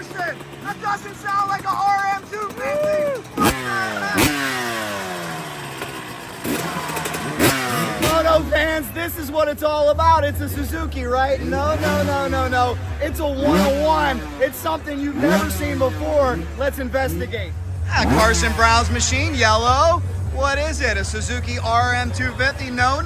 Carson, that doesn't sound like a RM250. Moto fans, this is what it's all about. It's a Suzuki, right? No. It's a 101. It's something you've never seen before. Let's investigate. Carson Brown's machine, yellow. What is it, a Suzuki RM250? No.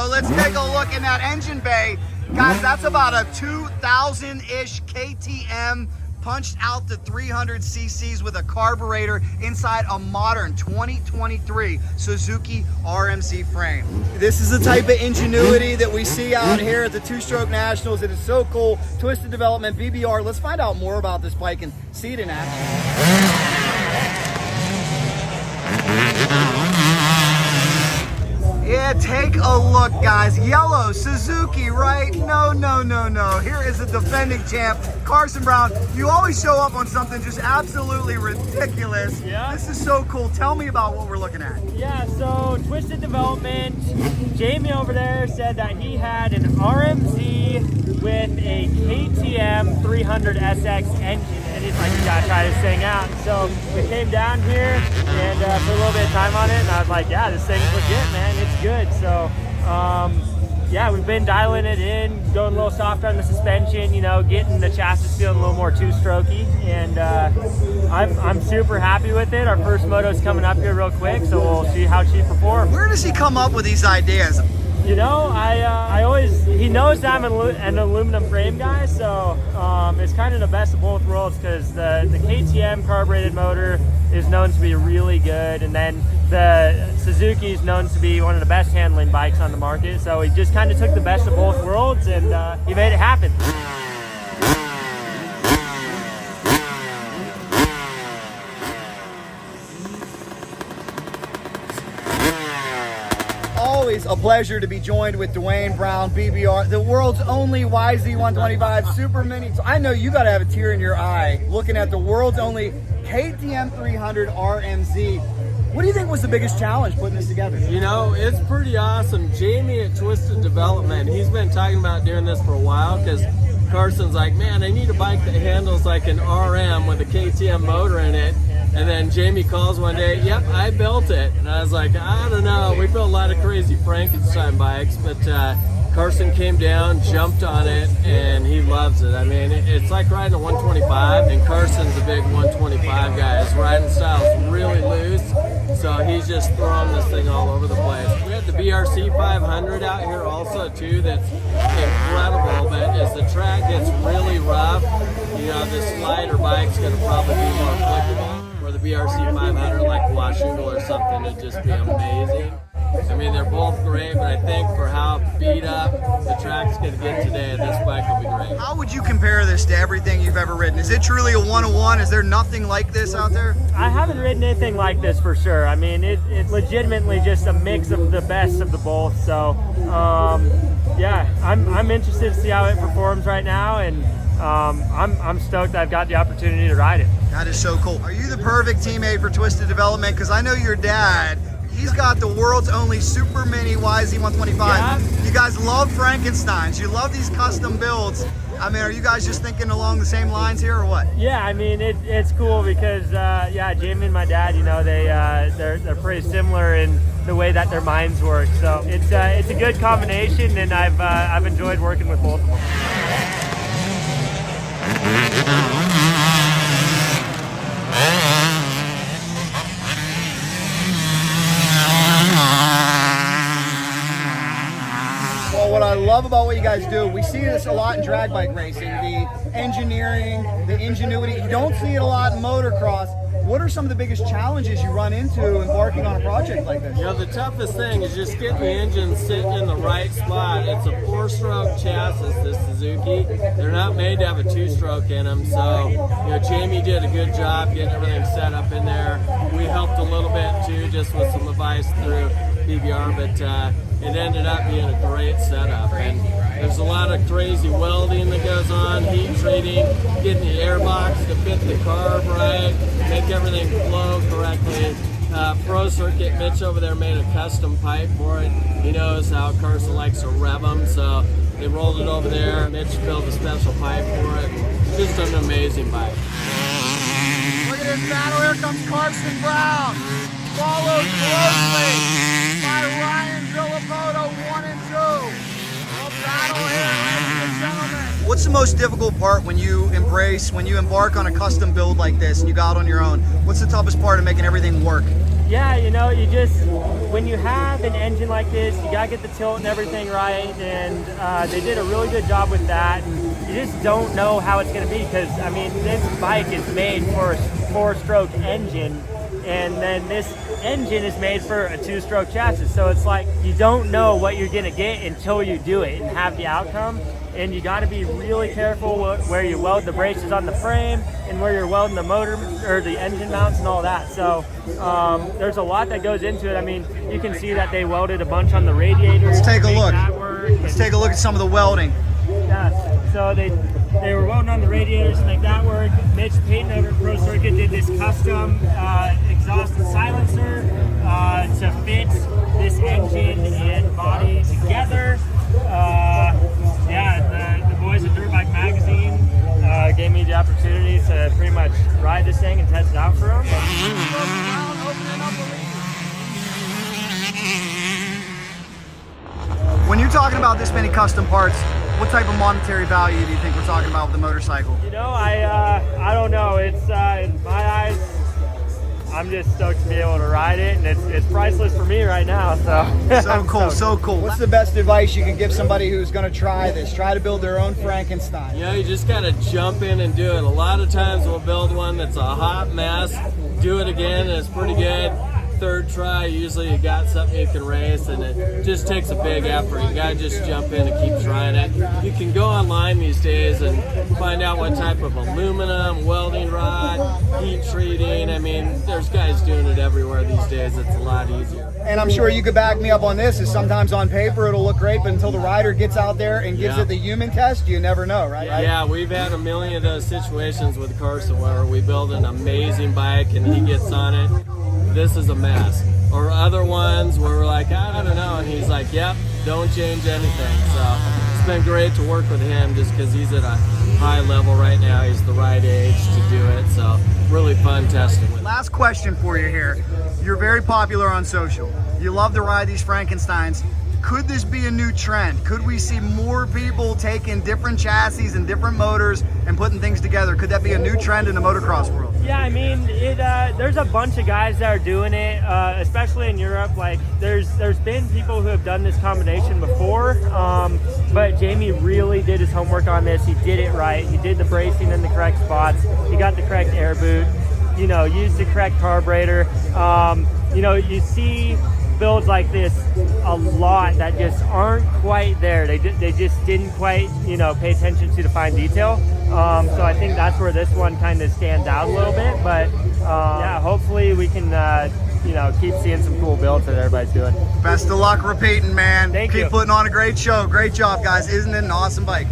Let's take a look in that engine bay. Guys, that's about a 2000-ish KTM punched out to 300 cc's with a carburetor inside a modern 2023 Suzuki RMZ frame. This is the type of ingenuity that we see out here at the Two-Stroke Nationals. It is so cool. Twisted Development, BBR. Let's find out more about this bike and see it in action. Yeah, take a look, guys. Yellow, Suzuki, right? No. Here is the defending champ, Carson Brown. You always show up on something just absolutely ridiculous. Yeah. This is so cool. Tell me about what we're looking at. Yeah, so Twisted Development, Jamie over there said that he had an RMZ with a KTM 300 SX engine. And he's like, you gotta try this thing out. So we came down here and put a little bit of time on it, and I was like, yeah, this thing's legit, man. It's good. So yeah, we've been dialing it in, going a little softer on the suspension, you know, getting the chassis feeling a little more two-strokey, and I'm super happy with it. Our first moto's coming up here real quick, so we'll see how she performs. Where does he come up with these ideas? You know, he knows that I'm an aluminum frame guy, so it's kind of the best of both worlds, because the KTM carbureted motor is known to be really good, and then the Suzuki is known to be one of the best handling bikes on the market. So he just kind of took the best of both worlds, and he made it happen. Always a pleasure to be joined with Dwayne Brown, BBR, the world's only YZ125 Super Mini. So I know you got to have a tear in your eye looking at the world's only KTM 300 RMZ. What do you think was the biggest challenge putting this together? You know, it's pretty awesome. Jamie at Twisted Development, he's been talking about doing this for a while, because Carson's like, man, I need a bike that handles like an RM with a KTM motor in it. And then Jamie calls one day, yep, I built it. And I was like, I don't know, we built a lot of crazy Frankenstein bikes, but Carson came down, jumped on it, and he loves it. I mean, it's like riding a 125, and Carson's a big 125 guy. His riding style's really loose, so he's just throwing this thing all over the place. We had the BRC 500 out here also too, that's incredible, but as the track gets really rough, you know, this lighter bike's gonna probably be more applicable. Where the BRC 500, like Washougal or something, would just be amazing. I mean, they're both great, but I think for how beat up the track's going to get today, this bike will be great. How would you compare this to everything you've ever ridden? Is it truly a 101? Is there nothing like this out there? I haven't ridden anything like this for sure. I mean, it's legitimately just a mix of the best of the both. So, yeah, I'm interested to see how it performs right now, and I'm stoked I've got the opportunity to ride it. That is so cool. Are you the perfect teammate for Twisted Development? Because I know your dad, he's got the world's only Super Mini YZ125. Yeah. You guys love Frankensteins. You love these custom builds. I mean, are you guys just thinking along the same lines here, or what? Yeah, I mean, it's cool because, yeah, Jamie and my dad, you know, they're pretty similar in the way that their minds work. So it's a good combination, and I've enjoyed working with both of them. Well, what I love about what you guys do, we see this a lot in drag bike racing, the engineering, the ingenuity. You don't see it a lot in motocross. What are some of the biggest challenges you run into embarking on a project like this? You know, the toughest thing is just getting the engine sitting in the right spot. It's a 4-stroke chassis, this Suzuki. They're not made to have a 2-stroke in them, so, you know, Jamie did a good job getting everything set up in there. We helped a little bit too, just with some advice through BBR, but it ended up being a great setup. And there's a lot of crazy welding that goes on, heat treating, getting the airbox to fit the carb right, make everything flow correctly. Pro Circuit, Mitch over there made a custom pipe for it. He knows how Carson likes to rev them, so they rolled it over there. Mitch built a special pipe for it. just an amazing bike. Look at this battle. Here comes Carson Brown. Followed closely by Ryan Villapoto, 1 and 2. A battle here, ladies and gentlemen. What's the most difficult part when you embark on a custom build like this and you got on your own? What's the toughest part of making everything work? Yeah, you know, when you have an engine like this, you gotta get the tilt and everything right, and they did a really good job with that. You just don't know how it's gonna be, because I mean, this bike is made for a 4-stroke engine, and then this engine is made for a 2-stroke chassis. So it's like, you don't know what you're gonna get until you do it and have the outcome. And you gotta be really careful where you weld the braces on the frame and where you're welding the motor or the engine mounts and all that. So there's a lot that goes into it. I mean, you can see that they welded a bunch on the radiators. Let's take a look. Let's take a look at some of the welding. Yes, so they were welding on the radiators to make that work. Mitch Payton over at Pro Circuit did this custom exhaust and silencer to fit this engine and body together. Yeah, the boys at Dirt Bike Magazine gave me the opportunity to pretty much ride this thing and test it out for them. When you're talking about this many custom parts, what type of monetary value do you think we're talking about with the motorcycle? You know, I don't know. It's in my eyes, I'm just stoked to be able to ride it, and it's priceless for me right now. So so cool, so cool. What's the best advice you can give somebody who's going to try this? Try to build their own Frankenstein. You know, you just got to jump in and do it. A lot of times we'll build one that's a hot mess, do it again, and it's pretty good. Third try, usually you got something you can race, and it just takes a big effort. You gotta just jump in and keep trying it. You can go online these days and find out what type of aluminum, welding rod, heat treating. I mean, there's guys doing it everywhere these days. It's a lot easier. And I'm sure you could back me up on this, is sometimes on paper it'll look great, but until the rider gets out there and gives it the human test, you never know, right? Yeah, we've had a million of those situations with Carson where we build an amazing bike and he gets on it. This is a mess. Or other ones where we're like, I don't know, and he's like, yep, don't change anything. So it's been great to work with him just because he's at a high level right now. He's the right age to do it, so really fun testing with him. Last question for you here. You're very popular on social. You love to ride these Frankensteins. Could this be a new trend? Could we see more people taking different chassis and different motors and putting things together? Could that be a new trend in the motocross world? Yeah, I mean, there's a bunch of guys that are doing it, especially in Europe. Like, there's been people who have done this combination before, but Jamie really did his homework on this. He did it right. He did the bracing in the correct spots. He got the correct air boot. You know, used the correct carburetor. You know, you see builds like this a lot that just aren't quite there. They just didn't quite, you know, pay attention to the fine detail. So I think that's where this one kind of stands out a little bit. But yeah, hopefully we can, you know, keep seeing some cool builds that everybody's doing. Best of luck repeating, man. Thank you. Keep putting on a great show. Great job, guys. Isn't it an awesome bike?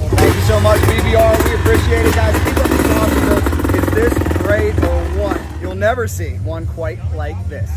Well, thank you so much, BBR. We appreciate it, guys. Keep up the awesome. Is this great or what? You'll never see one quite like this.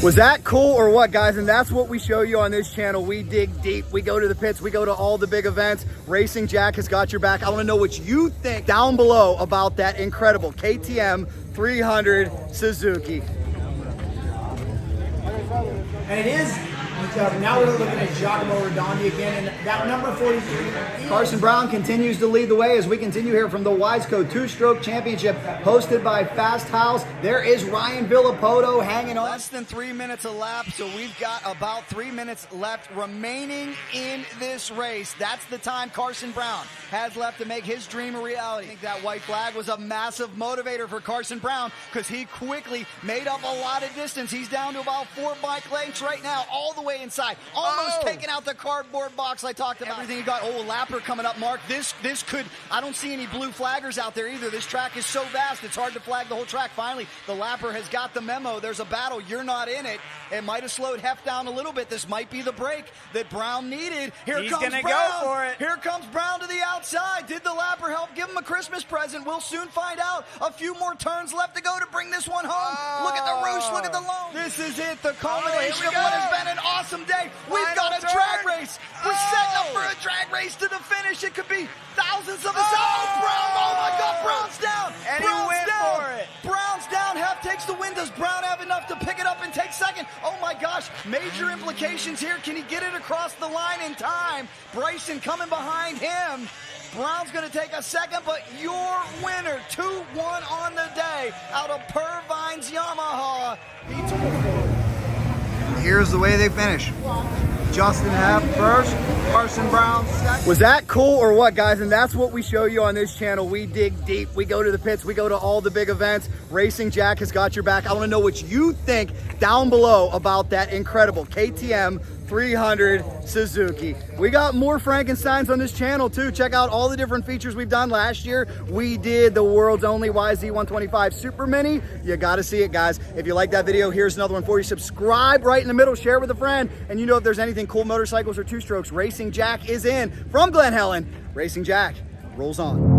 Was that cool or what, guys? And that's what we show you on this channel. We dig deep. We go to the pits. We go to all the big events. Racing Jack has got your back. I want to know what you think down below about that incredible KTM 300 Suzuki. And it is, now we're looking at Giacomo Redondi again, and that number 43. Carson Brown continues to lead the way as we continue here from the Wiseco Two-Stroke Championship hosted by Fast House. There is Ryan Villapoto hanging on. Less than 3 minutes a lap, so we've got about 3 minutes left remaining in this race. That's the time Carson Brown has left to make his dream a reality. I think that white flag was a massive motivator for Carson Brown because he quickly made up a lot of distance. He's down to about 4 bike lengths right now, all the way way inside. Almost taking out the cardboard box I talked about. Everything you got. Oh, a lapper coming up, Mark. This could, I don't see any blue flaggers out there either. This track is so vast, it's hard to flag the whole track. Finally, the lapper has got the memo. There's a battle. You're not in it. It might have slowed Heft down a little bit. This might be the break that Brown needed. He's comes Brown. Go for it. Here comes Brown to the outside. Did the lapper help give him a Christmas present? We'll soon find out. A few more turns left to go to bring this one home. Look at the roost. Look at the loam. This is it. The culmination of what has been an awesome day. We've got a drag race. We're setting up for a drag race to the finish. It could be thousands of us. Oh, Brown. Oh, my God. Brown's down. And Brown's he went down. for it. Brown's down. Heft takes the win. Does Brown have enough to pick it up and take second? Oh, my gosh. Major implications here. Can he get it across the line in time? Bryson coming behind him. Brown's going to take a second, but your winner, 2-1 on the day, out of Pervine's Yamaha. Here's the way they finish. Justin Hoeft first, Carson Brown second. Was that cool or what, guys? And that's what we show you on this channel. We dig deep. We go to the pits. We go to all the big events. Racing Jack has got your back. I want to know what you think down below about that incredible KTM 300 Suzuki. We got more Frankensteins on this channel too. Check out all the different features we've done. Last year we did the world's only YZ125 Super Mini. You got to see it, guys. If you like that video, here's another one for you. Subscribe right in the middle, share with a friend, and you know if there's anything cool motorcycles or two strokes, Racing Jack is in. From Glen Helen, Racing Jack rolls on.